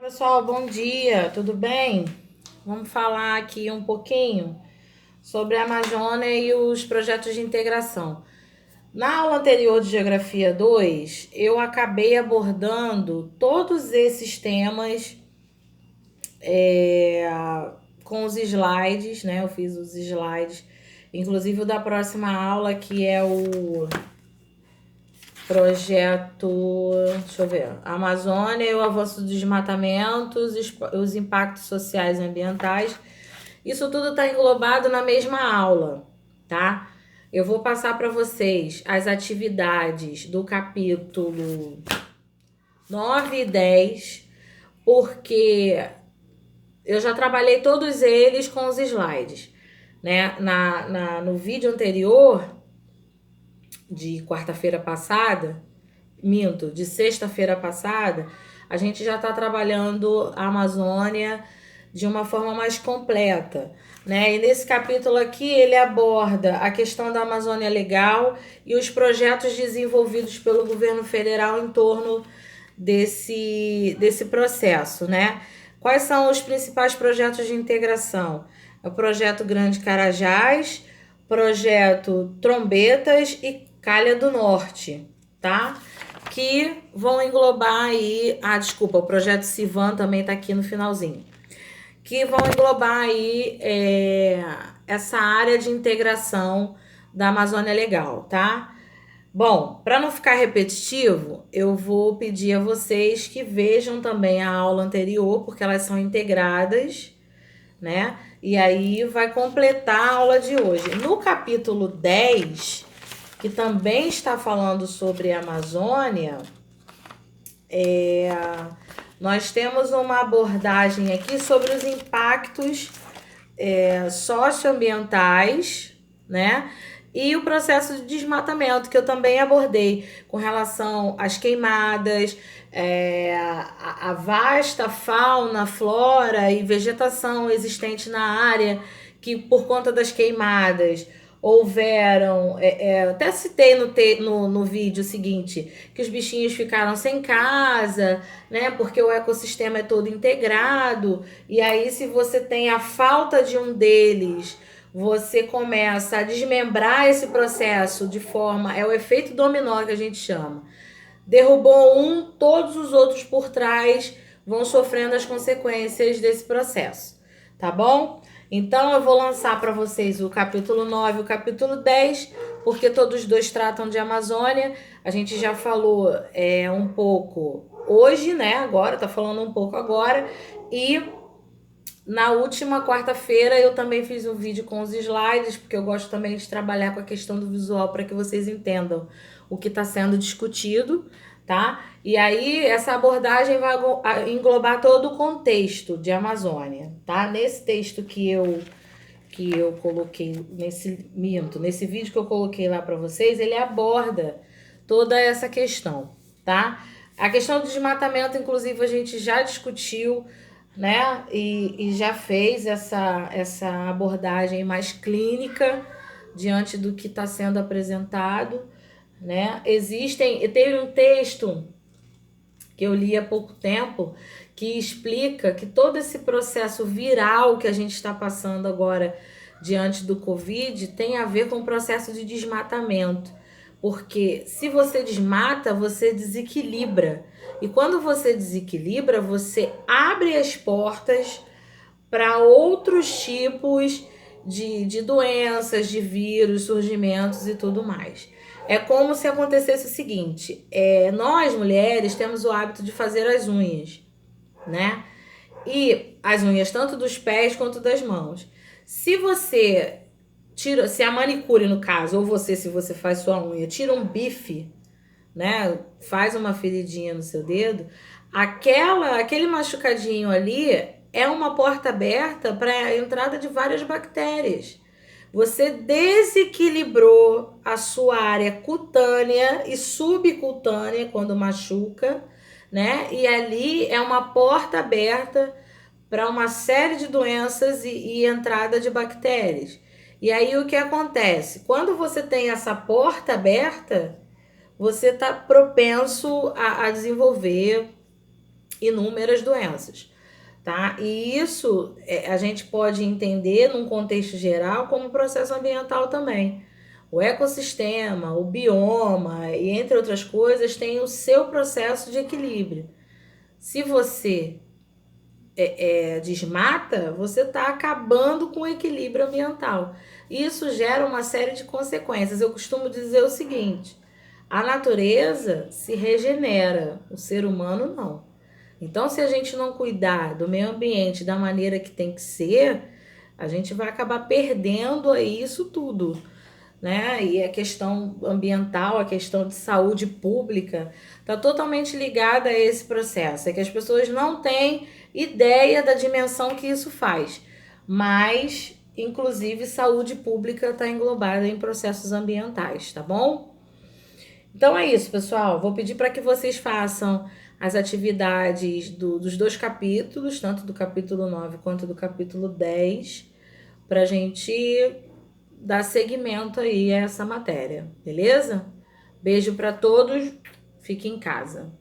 Pessoal, bom dia, tudo bem? Vamos falar aqui um pouquinho sobre a Amazônia e os projetos de integração. Na aula anterior de Geografia 2, eu acabei abordando todos esses temas é, com os slides, né? Eu fiz os slides, inclusive o da próxima aula, que é o projeto, deixa eu ver, Amazônia e o avanço dos desmatamentos, os impactos sociais e ambientais. Isso tudo está englobado na mesma aula, tá? Eu vou passar para vocês as atividades do capítulo 9 e 10, porque eu já trabalhei todos eles com os slides, né? No vídeo anterior, de quarta-feira passada, minto, de sexta-feira passada, a gente já está trabalhando a Amazônia de uma forma mais completa, né? E nesse capítulo aqui ele aborda a questão da Amazônia Legal e os projetos desenvolvidos pelo governo federal em torno desse processo, né? Quais são os principais projetos de integração? É o projeto Grande Carajás, projeto Trombetas e Calha do Norte, tá? Que vão englobar aí, desculpa, o projeto Sivan também tá aqui no finalzinho, que vão englobar aí essa área de integração da Amazônia Legal, tá? Bom, para não ficar repetitivo, eu vou pedir a vocês que vejam também a aula anterior, porque elas são integradas, né? E aí vai completar a aula de hoje. No capítulo 10, que também está falando sobre a Amazônia, nós temos uma abordagem aqui sobre os impactos socioambientais, né? E o processo de desmatamento, que eu também abordei com relação às queimadas, a vasta fauna, flora e vegetação existente na área, que por conta das queimadas houveram. Até citei no vídeo seguinte que os bichinhos ficaram sem casa, né? Porque o ecossistema é todo integrado, e aí, se você tem a falta de um deles, você começa a desmembrar esse processo de forma. É o efeito dominó que a gente chama. Derrubou um, todos os outros por trás vão sofrendo as consequências desse processo, tá bom? Então eu vou lançar para vocês o capítulo 9 e o capítulo 10, porque todos os dois tratam de Amazônia. A gente já falou um pouco hoje, né? Agora, tá falando um pouco agora. E na última quarta-feira eu também fiz um vídeo com os slides, porque eu gosto também de trabalhar com a questão do visual para que vocês entendam o que está sendo discutido, tá? E aí essa abordagem vai englobar todo o contexto de Amazônia, tá? Nesse texto que eu coloquei nesse vídeo que eu coloquei lá para vocês, ele aborda toda essa questão, tá? A questão do desmatamento, inclusive, a gente já discutiu, né? E já fez essa abordagem mais clínica diante do que está sendo apresentado, né? Teve um texto que eu li há pouco tempo que explica que todo esse processo viral que a gente está passando agora diante do Covid tem a ver com o processo de desmatamento. Porque se você desmata, você desequilibra. E quando você desequilibra, você abre as portas para outros tipos de doenças, de vírus, surgimentos e tudo mais. É como se acontecesse o seguinte: nós mulheres temos o hábito de fazer as unhas, né? E as unhas tanto dos pés quanto das mãos. Se você tira, se a manicure no caso, ou você, se você faz sua unha, tira um bife, né? Faz uma feridinha no seu dedo, aquele machucadinho ali é uma porta aberta para a entrada de várias bactérias. Você desequilibrou a sua área cutânea e subcutânea quando machuca, né? E ali é uma porta aberta para uma série de doenças e entrada de bactérias. E aí o que acontece? Quando você tem essa porta aberta, você está propenso a desenvolver inúmeras doenças, tá? E isso a gente pode entender num contexto geral como processo ambiental também. O ecossistema, o bioma e entre outras coisas tem o seu processo de equilíbrio. Se você desmata, você está acabando com o equilíbrio ambiental. Isso gera uma série de consequências. Eu costumo dizer o seguinte: a natureza se regenera, o ser humano não. Então, se a gente não cuidar do meio ambiente da maneira que tem que ser, a gente vai acabar perdendo aí isso tudo, né? E a questão ambiental, a questão de saúde pública, está totalmente ligada a esse processo. É que as pessoas não têm ideia da dimensão que isso faz, mas, inclusive, saúde pública está englobada em processos ambientais, tá bom? Então é isso, pessoal. Vou pedir para que vocês façam as atividades dos dois capítulos, tanto do capítulo 9 quanto do capítulo 10, para a gente dar seguimento aí a essa matéria, beleza? Beijo para todos, fique em casa.